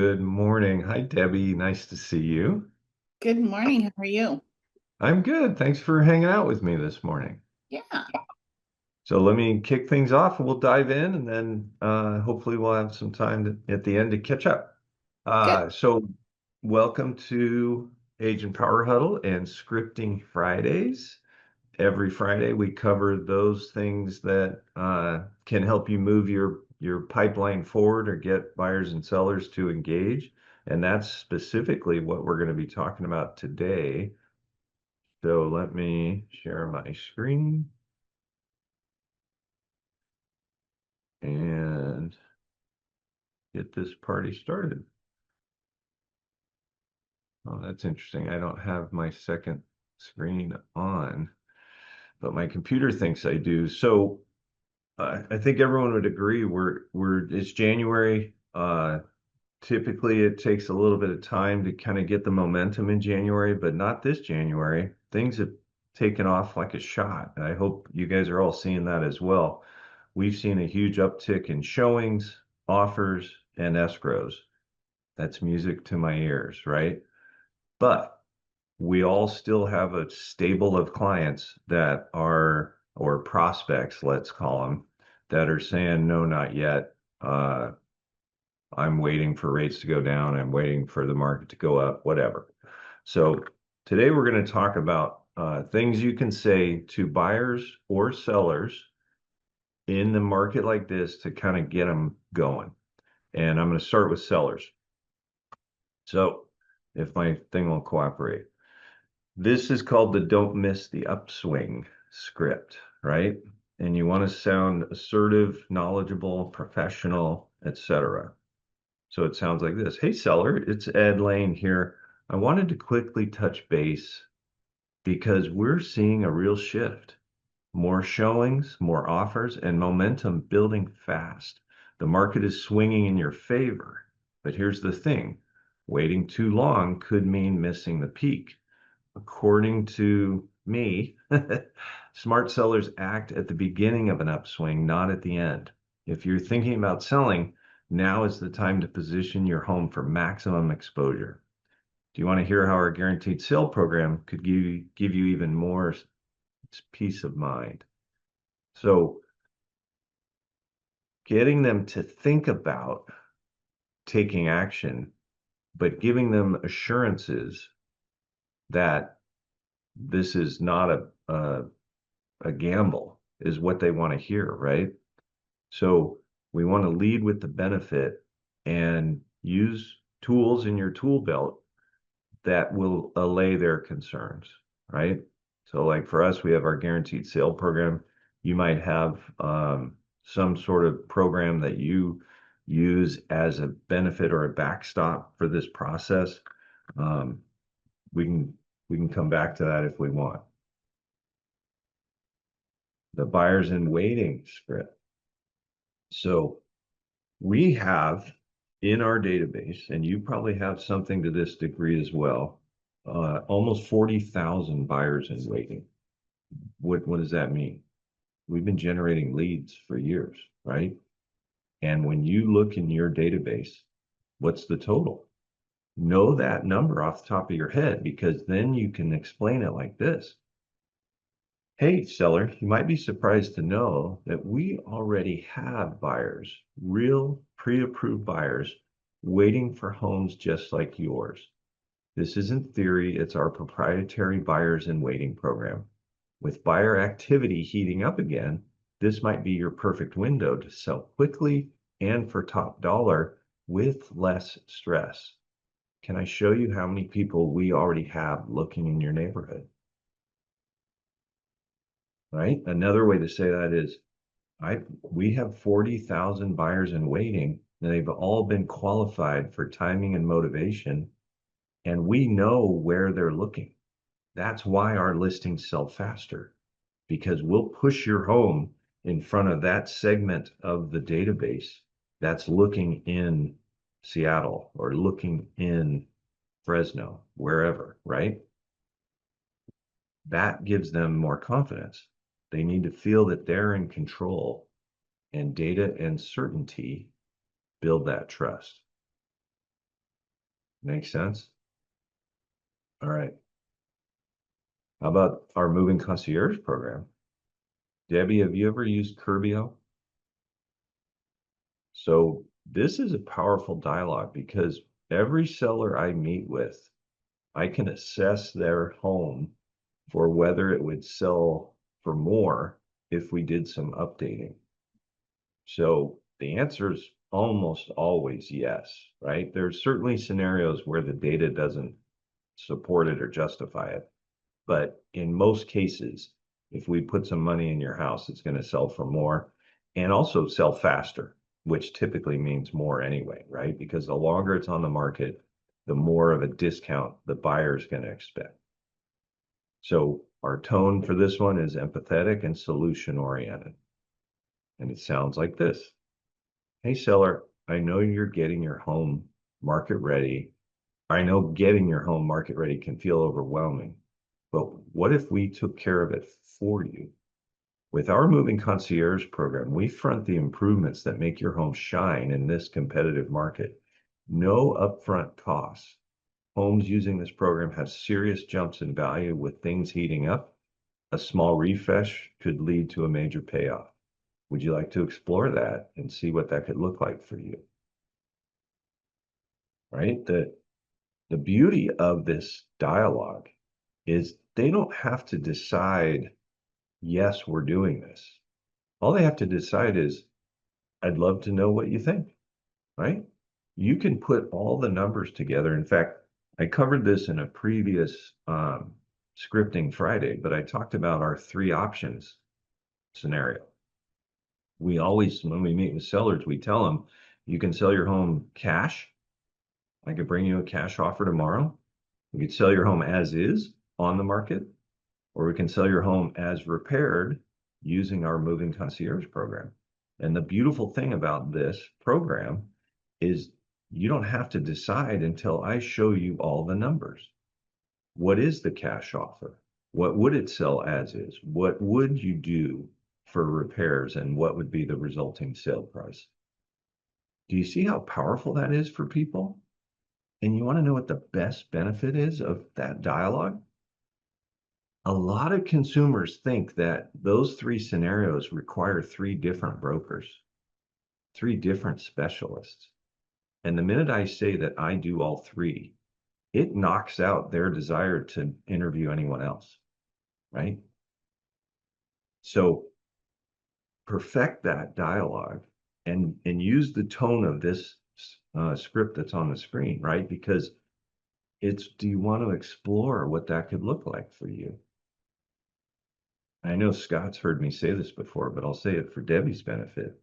Good morning. Hi, Debbie. Nice to see you. Good morning. How are you? I'm good. Thanks for hanging out with me this morning. Yeah, So let me kick things off and we'll dive in and then hopefully we'll have some time at the end to catch up. good. So welcome to Agent Power Huddle and Scripting Fridays. Every Friday we cover those things that can help you move your pipeline forward or get buyers and sellers to engage. And that's specifically what we're going to be talking about today. So let me share my screen and get this party started. Oh, that's interesting. I don't have my second screen on, but my computer thinks I do. So I think everyone would agree it's January. Typically, it takes a little bit of time to kind of get the momentum in January, but not this January. Things have taken off like a shot. I hope you guys are all seeing that as well. We've seen a huge uptick in showings, offers, and escrows. That's music to my ears, right? But we all still have a stable of clients that are, or prospects, let's call them, that are saying, no, not yet. I'm waiting for rates to go down. I'm waiting for the market to go up, whatever. So today we're going to talk about things you can say to buyers or sellers in the market like this to kind of get them going. And I'm going to start with sellers. So if my thing will cooperate, this is called the don't miss the upswing script, right? And you want to sound assertive, knowledgeable, professional, etc. So it sounds like this. Hey, seller, it's Ed Laine here. I wanted to quickly touch base because we're seeing a real shift. More showings, more offers, and momentum building fast. The market is swinging in your favor. But here's the thing, waiting too long could mean missing the peak. According to me, smart sellers act at the beginning of an upswing, not at the end. If you're thinking about selling, now is the time to position your home for maximum exposure. Do you want to hear how our guaranteed sale program could give you even more peace of mind? So, getting them to think about taking action, but giving them assurances that this is not a gamble is what they want to hear, right? So we want to lead with the benefit and use tools in your tool belt that will allay their concerns, right? So, like for us, we have our guaranteed sale program. You might have some sort of program that you use as a benefit or a backstop for this process. Um, we can we can come back to that if we want. The buyers in waiting script. So we have in our database, and you probably have something to this degree as well, almost 40,000 buyers in waiting. What does that mean? We've been generating leads for years, right? And when you look in your database, what's the total? Know that number off the top of your head because then you can explain it like this. Hey, seller, you might be surprised to know that we already have buyers, real pre-approved buyers, waiting for homes just like yours. This isn't theory, it's our proprietary buyers in waiting program. With buyer activity heating up again, this might be your perfect window to sell quickly and for top dollar with less stress. Can I show you how many people we already have looking in your neighborhood? Right? Another way to say that is we have 40,000 buyers in waiting, and they've all been qualified for timing and motivation, and we know where they're looking. That's why our listings sell faster, because we'll push your home in front of that segment of the database that's looking in Seattle or looking in Fresno, wherever, right? That gives them more confidence. They need to feel that they're in control, and data and certainty build that trust. Makes sense. All right. How about our moving concierge program? Debbie, have you ever used Curbio? So this is a powerful dialogue because every seller I meet with, I can assess their home for whether it would sell for more if we did some updating. So the answer is almost always yes, right? There's certainly scenarios where the data doesn't support it or justify it. But in most cases, if we put some money in your house, it's going to sell for more and also sell faster, which typically means more anyway, right? Because the longer it's on the market, the more of a discount the buyer's going to expect. So our tone for this one is empathetic and solution oriented. And it sounds like this. Hey, seller, I know you're getting your home market ready. I know getting your home market ready can feel overwhelming, but what if we took care of it for you? With our moving concierge program, we front the improvements that make your home shine in this competitive market. No upfront costs. Homes using this program have serious jumps in value with things heating up. A small refresh could lead to a major payoff. Would you like to explore that and see what that could look like for you? Right? The beauty of this dialogue is they don't have to decide, yes, we're doing this. All they have to decide is, I'd love to know what you think, right? You can put all the numbers together. In fact, I covered this in a previous scripting Friday, but I talked about our three options scenario. We always, when we meet with sellers, we tell them you can sell your home cash. I could bring you a cash offer tomorrow. We could sell your home as is on the market, or we can sell your home as repaired using our moving concierge program. And the beautiful thing about this program is you don't have to decide until I show you all the numbers. What is the cash offer? What would it sell as is? What would you do for repairs? And what would be the resulting sale price? Do you see how powerful that is for people? And you want to know what the best benefit is of that dialogue? A lot of consumers think that those three scenarios require three different brokers, three different specialists. And the minute I say that I do all three, it knocks out their desire to interview anyone else, right? So perfect that dialogue and use the tone of this script that's on the screen, right? Because it's, do you want to explore what that could look like for you? I know Scott's heard me say this before, but I'll say it for Debbie's benefit.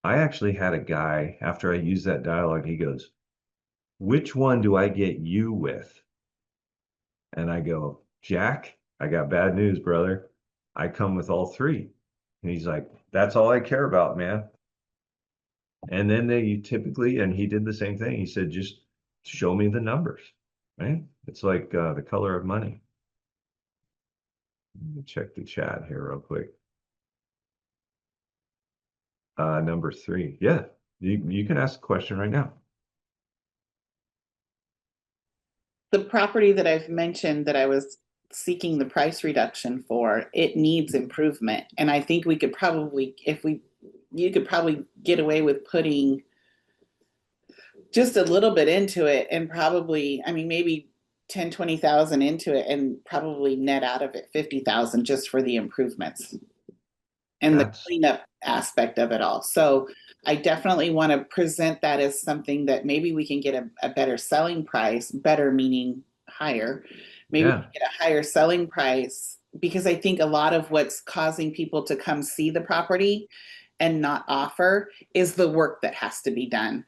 I actually had a guy, after I used that dialogue, he goes, which one do I get you with? And I go, Jack, I got bad news, brother. I come with all three. And he's like, that's all I care about, man. And then they typically, and he did the same thing. He said, just show me the numbers, right? It's like the color of money. Let me check the chat here real quick. Number three. Yeah, you can ask a question right now. The property that I've mentioned that I was seeking the price reduction for, it needs improvement. And I think we could probably, you could probably get away with putting just a little bit into it and probably, I mean, maybe 10, 20,000 into it and probably net out of it 50,000 just for the improvements and the That's cleanup aspect of it all. So I definitely want to present that as something that maybe we can get a better selling price, better meaning higher. Maybe we yeah, can get a higher selling price because I think a lot of what's causing people to come see the property and not offer is the work that has to be done.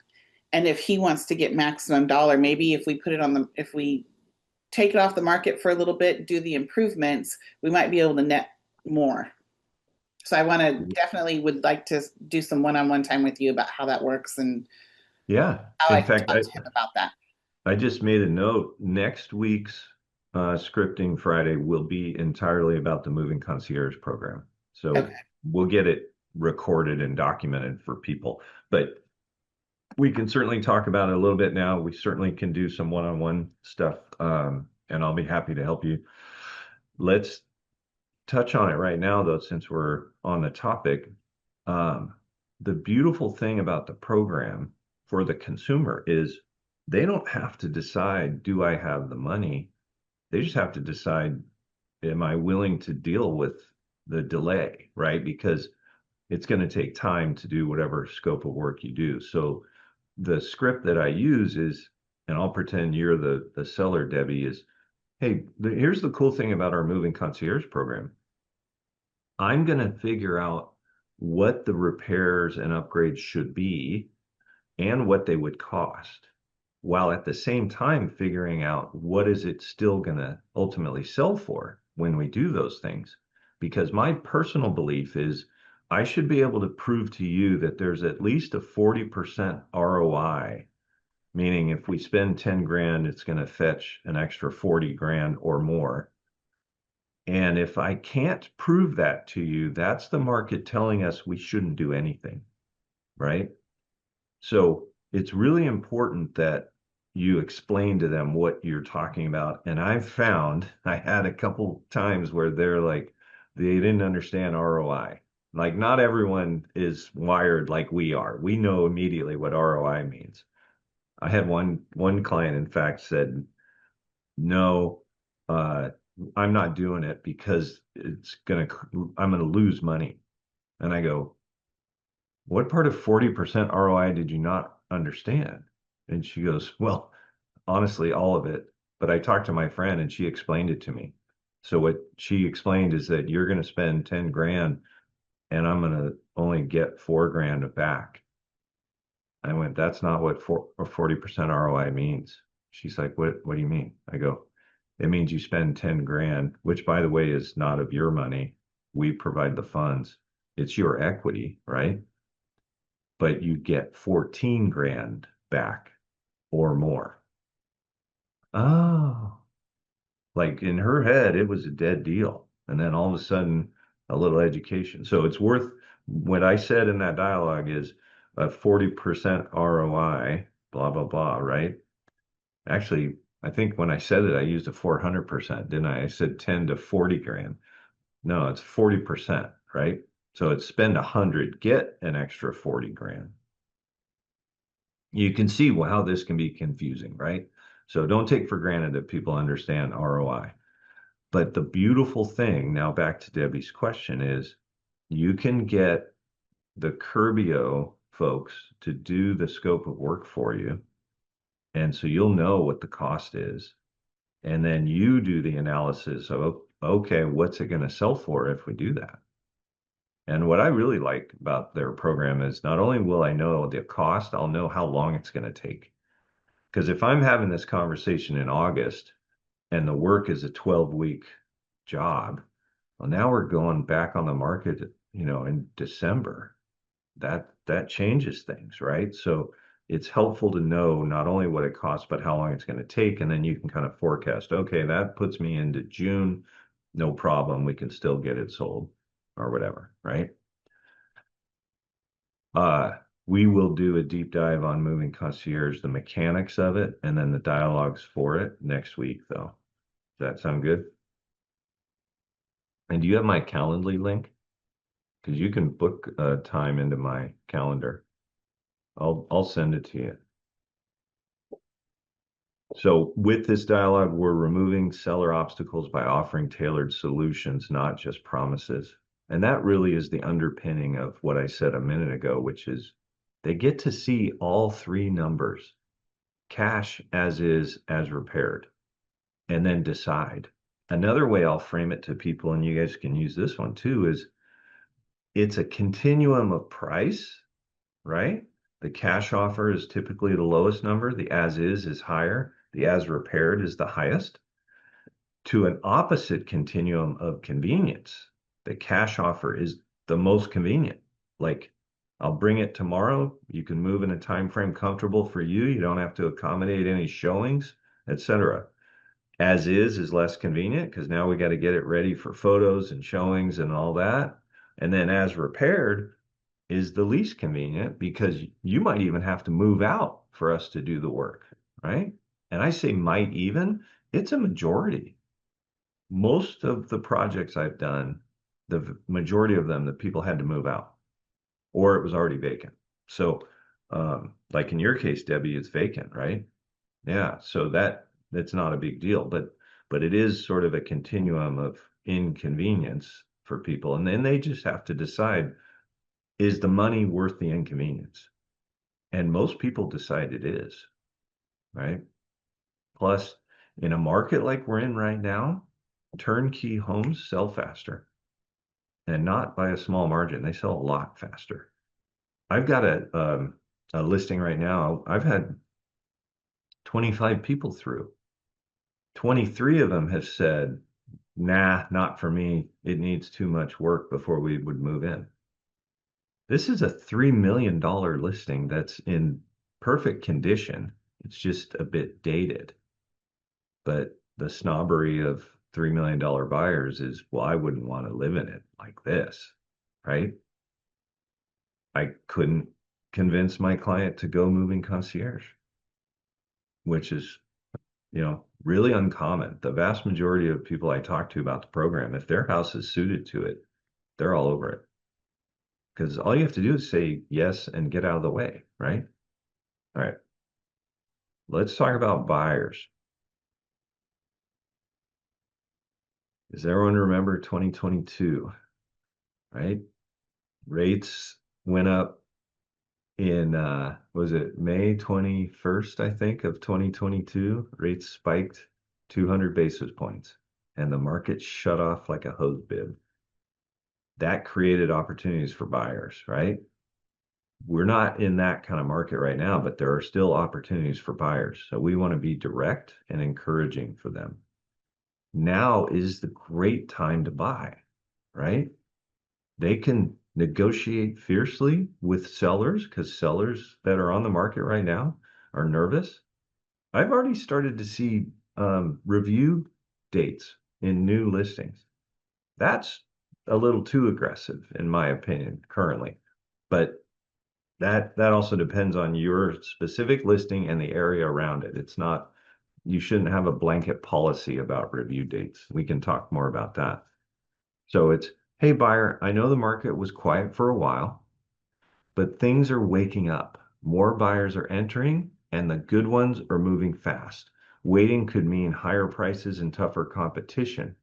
And if he wants to get maximum dollar, maybe if we put it on the, if we take it off the market for a little bit, do the improvements, we might be able to net more. So I want to definitely would like to do some one-on-one time with you about how that works and yeah. how I In can fact, talk to him about that. I just made a note. Next week's scripting Friday will be entirely about the moving concierge program. So Okay. we'll get it recorded and documented for people. But we can certainly talk about it a little bit now. We certainly can do some one-on-one stuff, and I'll be happy to help you. Let's touch on it right now, though, since we're on the topic. Um, the beautiful thing about the program for the consumer is they don't have to decide, do I have the money? They just have to decide, am I willing to deal with the delay, right? Because it's going to take time to do whatever scope of work you do. So the script that I use is, and I'll pretend you're the seller, Debbie, is, hey, here's the cool thing about our moving concierge program. I'm going to figure out what the repairs and upgrades should be and what they would cost, while at the same time figuring out what is it still going to ultimately sell for when we do those things. Because my personal belief is I should be able to prove to you that there's at least a 40% ROI, meaning if we spend 10 grand, it's going to fetch an extra 40 grand or more. And if I can't prove that to you, that's the market telling us we shouldn't do anything, right? So it's really important that you explain to them what you're talking about. And I've found I had a couple times where they're like, they didn't understand ROI. Like not everyone is wired like we are. We know immediately what ROI means. I had one client, in fact, said, no, uh, I'm not doing it because I'm gonna lose money. And I go, what part of 40% ROI did you not understand? And she goes, well, honestly, all of it. But I talked to my friend and she explained it to me. So what she explained is that you're going to spend 10 grand and I'm going to only get 4 grand back. I went, that's not what 40% ROI means. She's like, what do you mean? I go, it means you spend 10 grand, which by the way is not of your money. We provide the funds. It's your equity, right? But you get 14 grand back or more. Oh, like in her head, it was a dead deal. And then all of a sudden, a little education. So it's worth what I said in that dialogue is a 40% ROI, blah, blah, blah, right? Actually, I think when I said it, I used a 400%, didn't I? I said 10 to 40 grand. No, it's 40%, right? So it's spend 100, get an extra 40 grand. You can see how this can be confusing, right? So don't take for granted that people understand ROI. But the beautiful thing, now back to Debbie's question, is you can get the Curbio folks to do the scope of work for you. And so you'll know what the cost is. And then you do the analysis of, okay, what's it going to sell for if we do that? And what I really like about their program is not only will I know the cost, I'll know how long it's going to take. Because if I'm having this conversation in August and the work is a 12-week job, well, now we're going back on the market, in December. That changes things, right? So it's helpful to know not only what it costs, but how long it's going to take. And then you can kind of forecast, okay, that puts me into June, no problem. We can still get it sold or whatever, right? Uh, we will do a deep dive on moving concierge, the mechanics of it, and then the dialogues for it next week, though. Does that sound good? And do you have my Calendly link? Because you can book time into my calendar. I'll send it to you. So with this dialogue, we're removing seller obstacles by offering tailored solutions, not just promises. And that really is the underpinning of what I said a minute ago, which is they get to see all three numbers, cash as is, as repaired, and then decide. Another way I'll frame it to people, and you guys can use this one too, is it's a continuum of price, right? The cash offer is typically the lowest number. The as is higher. The as repaired is the highest. To an opposite continuum of convenience, the cash offer is the most convenient. Like, I'll bring it tomorrow. You can move in a time frame comfortable for you. You don't have to accommodate any showings, etc. As is less convenient because now we got to get it ready for photos and showings and all that. And then as repaired is the least convenient because you might even have to move out for us to do the work, right? And I say might even, it's a majority. Most of the projects I've done, the majority of them, the people had to move out or it was already vacant. So, like in your case, Debbie, it's vacant, right? Yeah. So that's not a big deal, but it is sort of a continuum of inconvenience for people. And then they just have to decide, is the money worth the inconvenience? And most people decide it is, right? Plus, in a market like we're in right now, turnkey homes sell faster and not by a small margin. They sell a lot faster. I've got a listing right now. I've had 25 people through. 23 of them have said, nah, not for me. It needs too much work before we would move in. This is a $3 million listing that's in perfect condition. It's just a bit dated. But the snobbery of $3 million buyers is, well, I wouldn't want to live in it like this, right? I couldn't convince my client to go moving concierge, which is, really uncommon. The vast majority of people I talk to about the program, if their house is suited to it, they're all over it. Because all you have to do is say yes and get out of the way, right? All right. Let's talk about buyers. Does everyone remember 2022, right? Rates went up in was it May 21st, I think, of 2022. Rates spiked 200 basis points and the market shut off like a hose bib. That created opportunities for buyers, right? We're not in that kind of market right now, but there are still opportunities for buyers. So we want to be direct and encouraging for them. Now is the great time to buy, right? They can negotiate fiercely with sellers because sellers that are on the market right now are nervous. I've already started to see review dates in new listings. That's a little too aggressive, in my opinion, currently. But that also depends on your specific listing and the area around it. It's not, you shouldn't have a blanket policy about review dates. We can talk more about that. So it's, hey, buyer, I know the market was quiet for a while, but things are waking up. More buyers are entering, and the good ones are moving fast. Waiting could mean higher prices and tougher competition.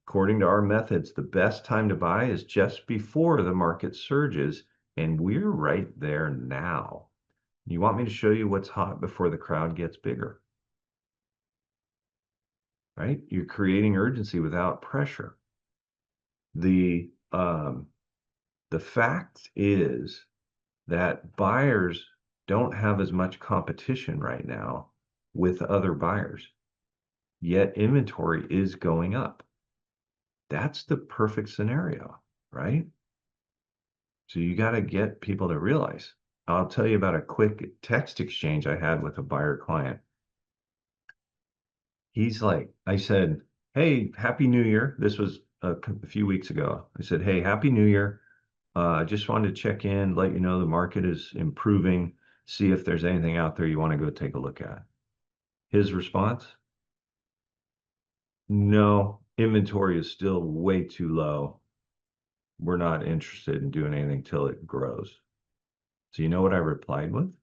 According to our methods, the best time to buy is just before the market surges, and we're right there now. You want me to show you what's hot before the crowd gets bigger, right? You're creating urgency without pressure. The the fact is that buyers don't have as much competition right now with other buyers, yet inventory is going up. That's the perfect scenario, right? So you got to get people to realize. I'll tell you about a quick text exchange I had with a buyer client. He's like, I said, hey, Happy New Year. This was a few weeks ago. I said, hey, Happy New Year. I just wanted to check in, let you know the market is improving, see if there's anything out there you want to go take a look at. His response, no, inventory is still way too low. We're not interested in doing anything till it grows. So you know what I replied with?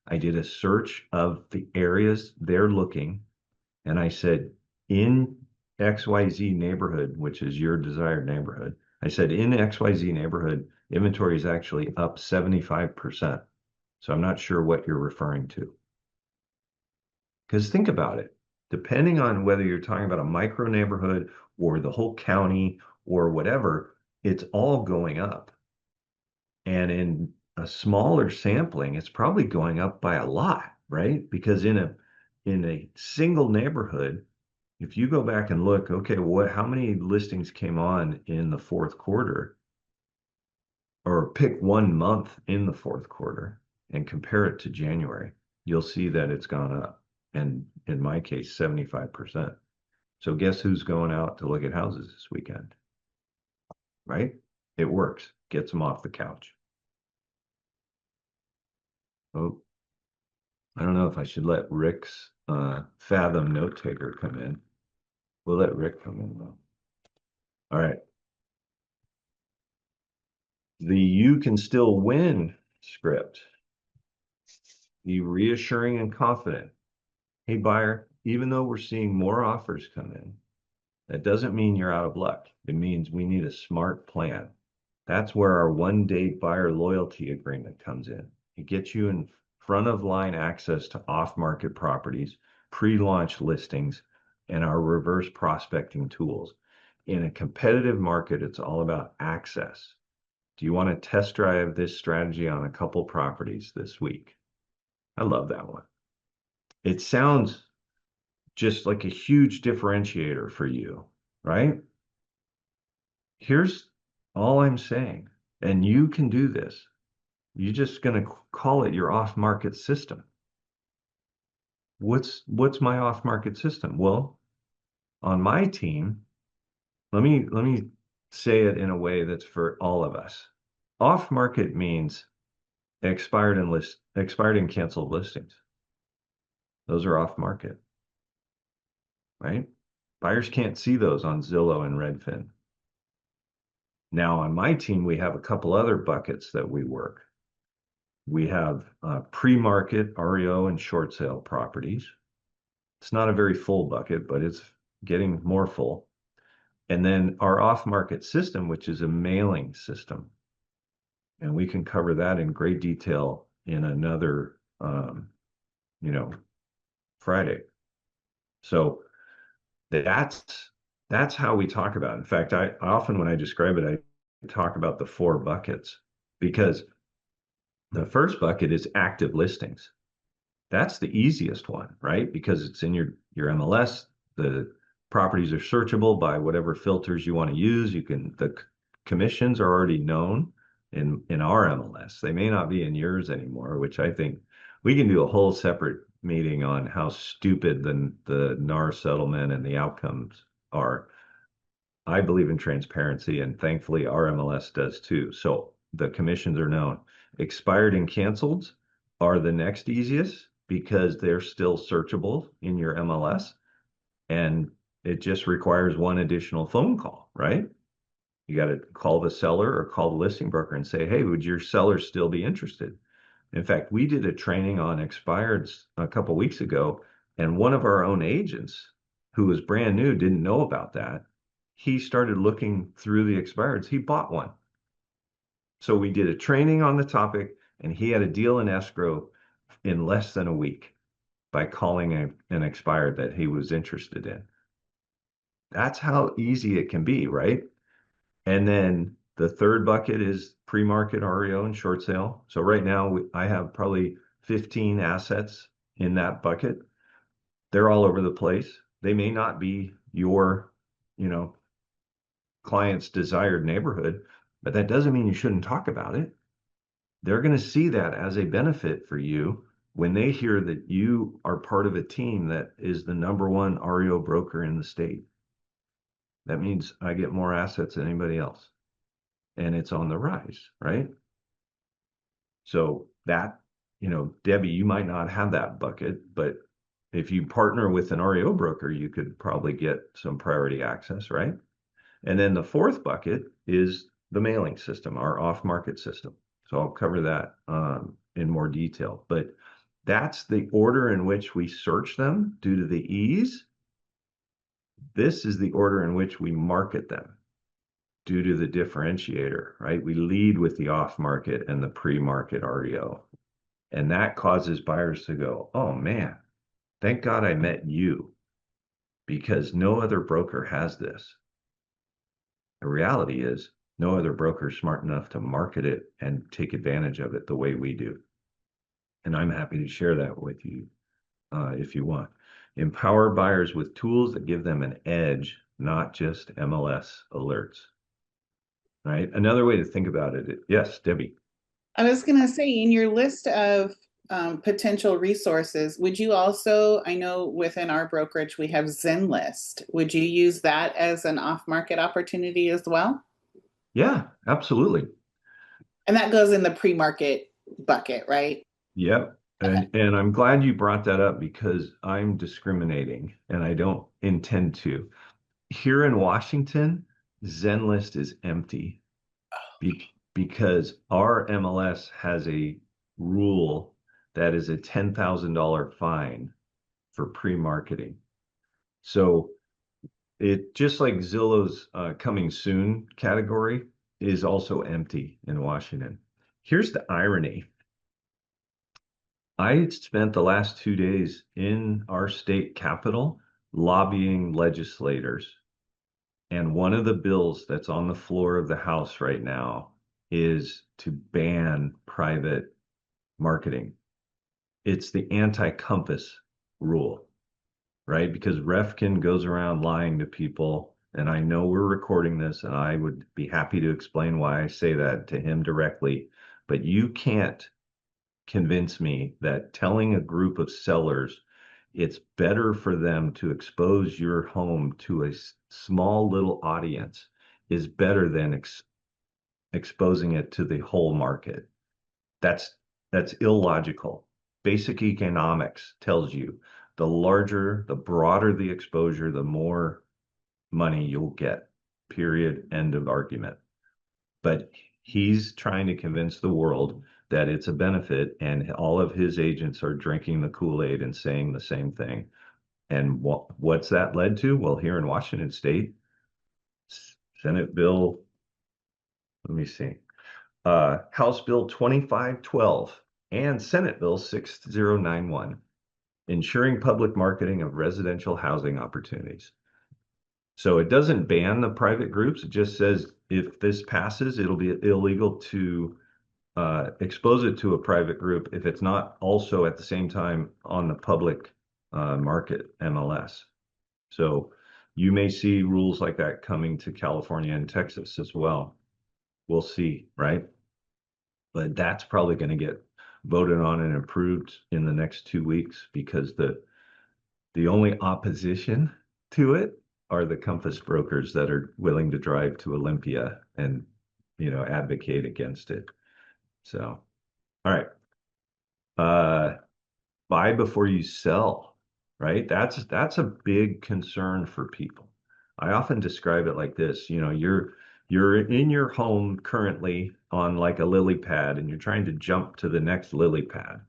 I did a search of the areas they're looking, and I said, in XYZ neighborhood, which is your desired neighborhood, I said, in XYZ neighborhood, inventory is actually up 75%. So I'm not sure what you're referring to. Because think about it, depending on whether you're talking about a micro neighborhood or the whole county or whatever, it's all going up. And in a smaller sampling, it's probably going up by a lot, right? Because in a single neighborhood, if you go back and look, okay, how many listings came on in the fourth quarter, or pick one month in the fourth quarter and compare it to January, you'll see that it's gone up. And in my case, 75%. So guess who's going out to look at houses this weekend? Right? It works. Gets them off the couch. Oh, I don't know if I should let Rick's Fathom note taker come in. We'll let Rick come in though. All right. The "you can still win" script. Be reassuring and confident. Hey, buyer, even though we're seeing more offers come in, that doesn't mean you're out of luck. It means we need a smart plan. That's where our 1-day buyer loyalty agreement comes in. It gets you in front of line access to off-market properties, pre-launch listings, and our reverse prospecting tools. In a competitive market, it's all about access. Do you want to test drive this strategy on a couple properties this week? I love that one. It sounds just like a huge differentiator for you, right? Here's all I'm saying, and you can do this. You're just going to call it your off-market system. What's my off-market system? Well, on my team, let me say it in a way that's for all of us. Off-market means expired and canceled listings. Those are off-market, right? Buyers can't see those on Zillow and Redfin. Now, on my team, we have a couple other buckets that we work. We have pre-market REO and short sale properties. It's not a very full bucket, but it's getting more full. And then our off-market system, which is a mailing system. And we can cover that in great detail in another, you know, Friday. So that's how we talk about it. In fact, I often, when I describe it, I talk about the 4 buckets, because the first bucket is active listings. That's the easiest one, right? Because it's in your MLS. The properties are searchable by whatever filters you want to use. The commissions are already known in our MLS. They may not be in yours anymore, which I think we can do a whole separate meeting on how stupid the NAR settlement and the outcomes are. I believe in transparency, and thankfully our MLS does too. So the commissions are known. Expired and canceled are the next easiest because they're still searchable in your MLS, and it just requires one additional phone call, right? You got to call the seller or call the listing broker and say, hey, would your seller still be interested? In fact, we did a training on expireds a couple weeks ago, and one of our own agents who was brand new didn't know about that. He started looking through the expireds. He bought one. So we did a training on the topic, and he had a deal in escrow in less than a week by calling an expired that he was interested in. That's how easy it can be, right? And then the third bucket is pre-market REO and short sale. So right now I have probably 15 assets in that bucket. They're all over the place. They may not be your, you know, client's desired neighborhood, but that doesn't mean you shouldn't talk about it. They're going to see that as a benefit for you when they hear that you are part of a team that is the #1 REO broker in the state. That means I get more assets than anybody else, and it's on the rise, right? So that, Debbie, you might not have that bucket, but if you partner with an REO broker, you could probably get some priority access, right? And then the fourth bucket is the mailing system, our off-market system. So I'll cover that in more detail, but that's the order in which we search them due to the ease. This is the order in which we market them due to the differentiator, right? We lead with the off-market and the pre-market REO. And that causes buyers to go, oh man, thank God I met you, because no other broker has this. The reality is no other broker is smart enough to market it and take advantage of it the way we do. And I'm happy to share that with you if you want. Empower buyers with tools that give them an edge, not just MLS alerts. Right? Another way to think about it, yes, Debbie. I was going to say, in your list of potential resources, would you also, I know within our brokerage we have ZenList. Would you use that as an off-market opportunity as well? Yeah, absolutely. And that goes in the pre-market bucket, right? Yep. Okay. And I'm glad you brought that up because I'm discriminating and I don't intend to. Here in Washington, ZenList is empty because our MLS has a rule that is a $10,000 fine for pre-marketing. So it just like Zillow's coming soon category is also empty in Washington. Here's the irony. I spent the last 2 days in our state capitol lobbying legislators. And one of the bills that's on the floor of the House right now is to ban private marketing. It's the anti-compass rule, right? Because Refkin goes around lying to people. And I know we're recording this, and I would be happy to explain why I say that to him directly. But you can't convince me that telling a group of sellers it's better for them to expose your home to a small little audience is better than exposing it to the whole market. That's that's illogical. Basic economics tells you the larger, the broader the exposure, the more money you'll get. Period. End of argument. But he's trying to convince the world that it's a benefit, and all of his agents are drinking the Kool-Aid and saying the same thing. And what's that led to? Well, here in Washington State, Senate Bill, let me see, House Bill 2512 and Senate Bill 6091, ensuring public marketing of residential housing opportunities. So it doesn't ban the private groups. It just says if this passes, it'll be illegal to expose it to a private group if it's not also at the same time on the public market MLS. So you may see rules like that coming to California and Texas as well. We'll see, right? But that's probably going to get voted on and approved in the next 2 weeks because the only opposition to it are the compass brokers that are willing to drive to Olympia and advocate against it. So, all right. Buy before you sell, right? That's a big concern for people. I often describe it like this, you're in your home currently on like a lily pad and you're trying to jump to the next lily pad,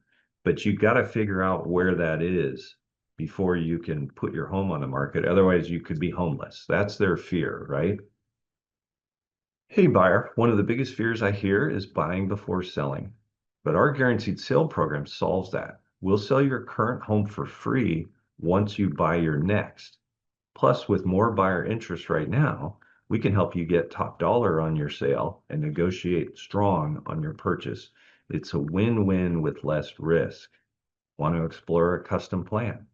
but you got to figure out where that is before you can put your home on the market. Otherwise, you could be homeless. That's their fear, right? Hey, buyer, one of the biggest fears I hear is buying before selling. But our guaranteed sale program solves that. We'll sell your current home for free once you buy your next. Plus, with more buyer interest right now, we can help you get top dollar on your sale and negotiate strong on your purchase. It's a win-win with less risk. Want to explore a custom plan?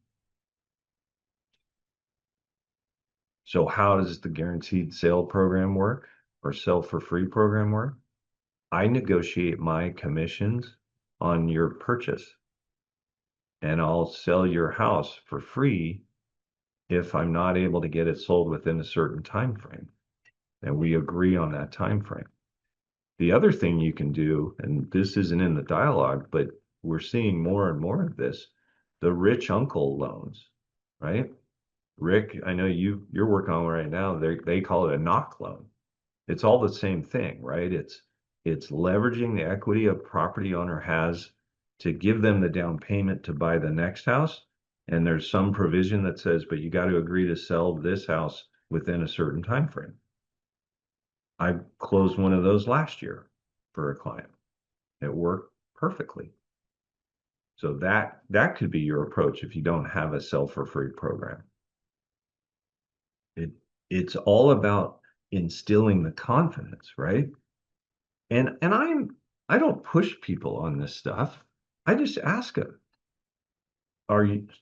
So how does the guaranteed sale program work or sell for free program work? I negotiate my commissions on your purchase and I'll sell your house for free if I'm not able to get it sold within a certain time frame. And we agree on that time frame. The other thing you can do, and this isn't in the dialogue, but we're seeing more and more of this, the rich uncle loans, right? Rick, I know you're working on right now. They call it a knock loan. It's all the same thing, right? It's leveraging the equity a property owner has to give them the down payment to buy the next house. And there's some provision that says, but you got to agree to sell this house within a certain time frame. I closed one of those last year for a client. It worked perfectly. So that could be your approach if you don't have a sell for free program. It it's all about instilling the confidence, right? And I don't push people on this stuff. I just ask them,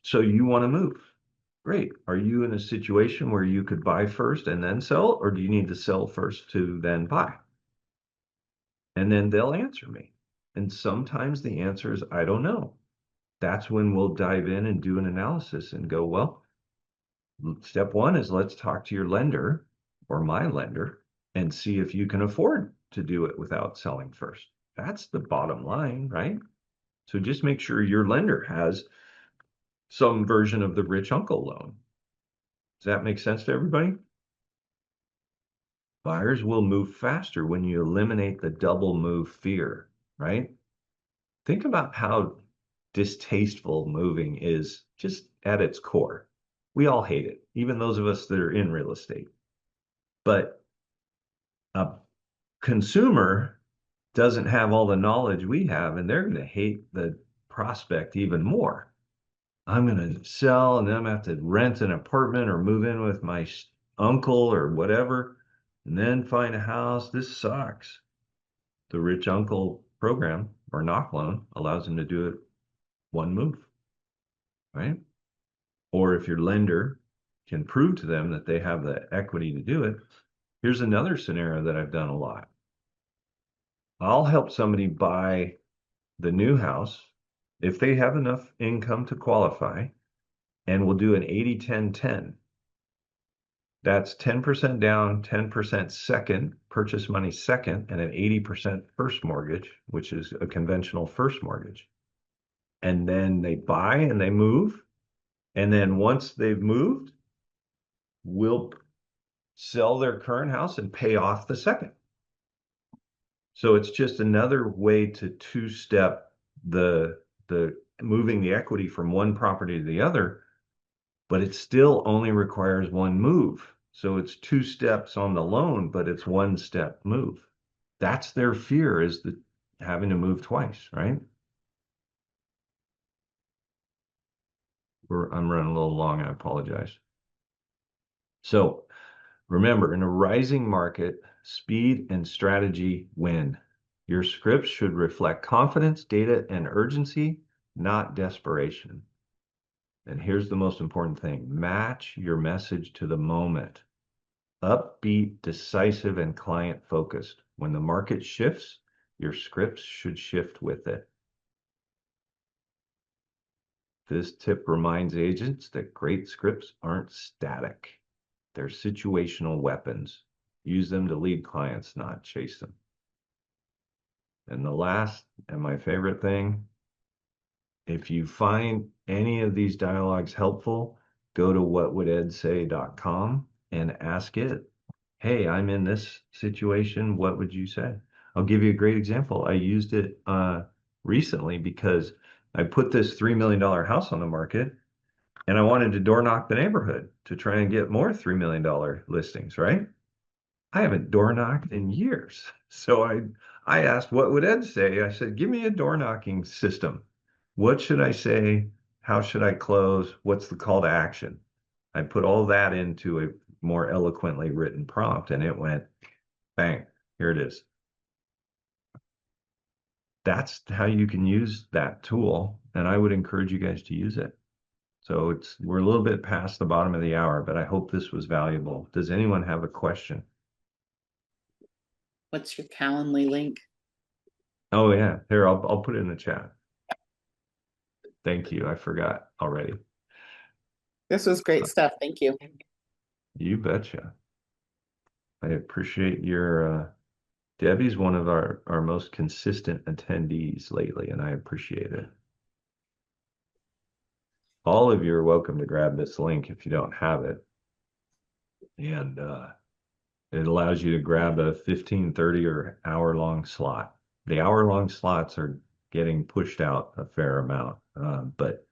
so you want to move? Great. Are you in a situation where you could buy first and then sell, or do you need to sell first to then buy? And then they'll answer me. And sometimes the answer is, I don't know. That's when we'll dive in and do an analysis and go, well, step one is let's talk to your lender or my lender and see if you can afford to do it without selling first. That's the bottom line, right? So just make sure your lender has some version of the rich uncle loan. Does that make sense to everybody? Buyers will move faster when you eliminate the double move fear, right? Think about how distasteful moving is just at its core. We all hate it, even those of us that are in real estate. But a consumer doesn't have all the knowledge we have, and they're going to hate the prospect even more. I'm going to sell and then I'm going to have to rent an apartment or move in with my uncle or whatever, and then find a house. This sucks. The rich uncle program or knock loan allows them to do it one move, right? Or if your lender can prove to them that they have the equity to do it, here's another scenario that I've done a lot. I'll help somebody buy the new house if they have enough income to qualify, and we'll do an 80-10-10. That's 10% down, 10% second, purchase money second, and an 80% first mortgage, which is a conventional first mortgage. And then they buy and they move. And then once they've moved, we'll sell their current house and pay off the second. So it's just another way to two-step the moving the equity from one property to the other, but it still only requires one move. So it's two steps on the loan, but it's one step move. That's their fear, is the having to move twice, right? I'm running a little long, I apologize. So remember, in a rising market, speed and strategy win. Your scripts should reflect confidence, data, and urgency, not desperation. And here's the most important thing: match your message to the moment. Upbeat, decisive, and client focused. When the market shifts, your scripts should shift with it. This tip reminds agents that great scripts aren't static. They're situational weapons. Use them to lead clients, not chase them. And the last and my favorite thing, if you find any of these dialogues helpful, go to whatwouldEdSay.com and ask it, hey, I'm in this situation. What would you say? I'll give you a great example. I used it recently because I put this $3 million house on the market and I wanted to door knock the neighborhood to try and get more $3 million listings, right? I haven't door knocked in years. So I asked, what would Ed say? I said, give me a door knocking system. What should I say? How should I close? What's the call to action? I put all that into a more eloquently written prompt and it went bang, here it is. That's how you can use that tool. And I would encourage you guys to use it. So we're a little bit past the bottom of the hour, but I hope this was valuable. Does anyone have a question? What's your Calendly link? Oh yeah, here, I'll put it in the chat. Thank you. I forgot already. This was great stuff. Thank you. You betcha. I appreciate your Debbie's one of our most consistent attendees lately, and I appreciate it. All of you are welcome to grab this link if you don't have it. And it allows you to grab a 15, 30, or hour-long slot. The hour-long slots are getting pushed out a fair amount, but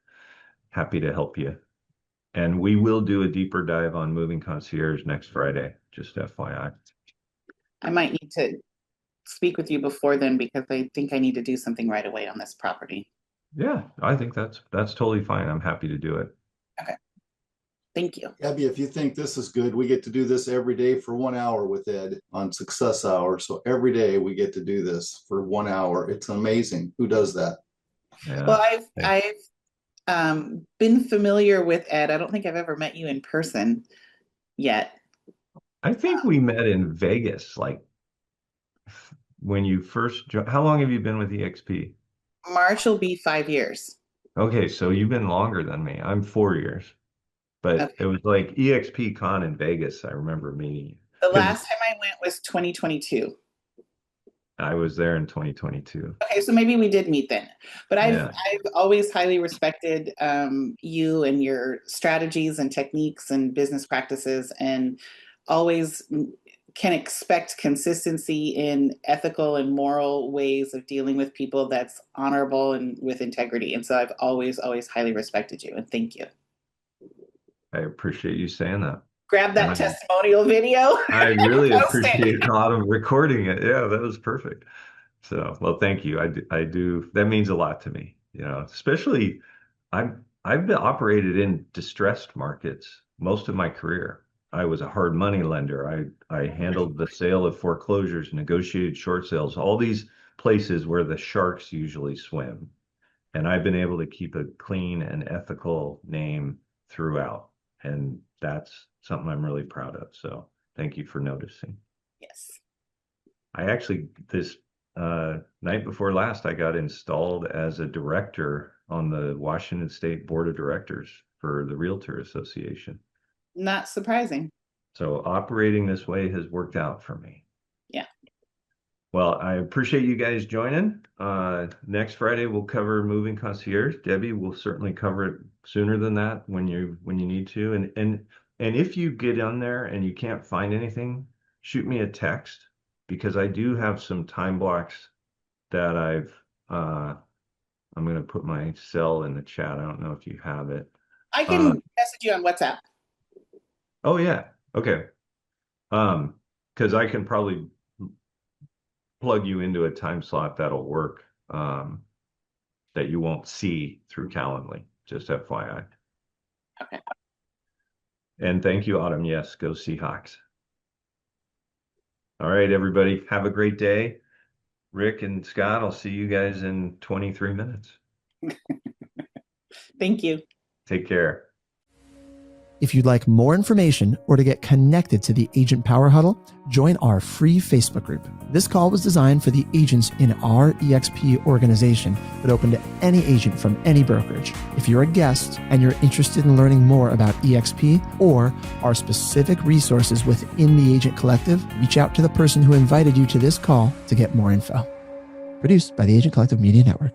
happy to help you. And we will do a deeper dive on moving concierge next Friday, just FYI. I might need to speak with you before then because I think I need to do something right away on this property. Yeah, I think that's totally fine. I'm happy to do it. Okay. Thank you. Abby, if you think this is good, we get to do this every day for 1 hour with Ed on Success Hour. So every day we get to do this for 1 hour. It's amazing. Who does that? Yeah. Well, I've been familiar with Ed. I don't think I've ever met you in person yet. I think we met in Vegas, like when you first joined. How long have you been with EXP? March will be 5 years. Okay, so you've been longer than me. I'm 4 years. But Okay. it was like EXP Con in Vegas. I remember meeting you. The last time I went was 2022. I was there in 2022. Okay, so maybe we did meet then. But Yeah. I've always highly respected you and your strategies and techniques and business practices, and always can expect consistency in ethical and moral ways of dealing with people that's honorable and with integrity. And so I've always highly respected you, and thank you. I appreciate you saying that. Grab that And testimonial video. I really Post appreciate it. Autumn recording it. Yeah, that was perfect. So, well, thank you. I do. That means a lot to me. Especially I've been operated in distressed markets most of my career. I was a hard money lender. I handled the sale of foreclosures, negotiated short sales, all these places where the sharks usually swim. And I've been able to keep a clean and ethical name throughout. And that's something I'm really proud of. So thank you for noticing. Yes. I actually, this night before last, I got installed as a director on the Washington State Board of Directors for the Realtor Association. Not surprising. So operating this way has worked out for me. Yeah. Well, I appreciate you guys joining. Next Friday we'll cover moving concierge. Debbie will certainly cover it sooner than that when you need to. And if you get on there and you can't find anything, shoot me a text, because I do have some time blocks that I'm going to put my cell in the chat. I don't know if you have it. I can message you on WhatsApp. Oh yeah. Okay. Because I can probably plug you into a time slot that'll work, that you won't see through Calendly, just FYI. Okay. And thank you, Autumn. Yes, go Seahawks. All right, everybody, have a great day. Rick and Scott, I'll see you guys in 23 minutes. Thank you. Take care. If you'd like more information or to get connected to the Agent Power Huddle, join our free Facebook group. This call was designed for the agents in our EXP organization, but open to any agent from any brokerage. If you're a guest and you're interested in learning more about EXP or our specific resources within the Agent Collective, reach out to the person who invited you to this call to get more info. Produced by the Agent Collective Media Network.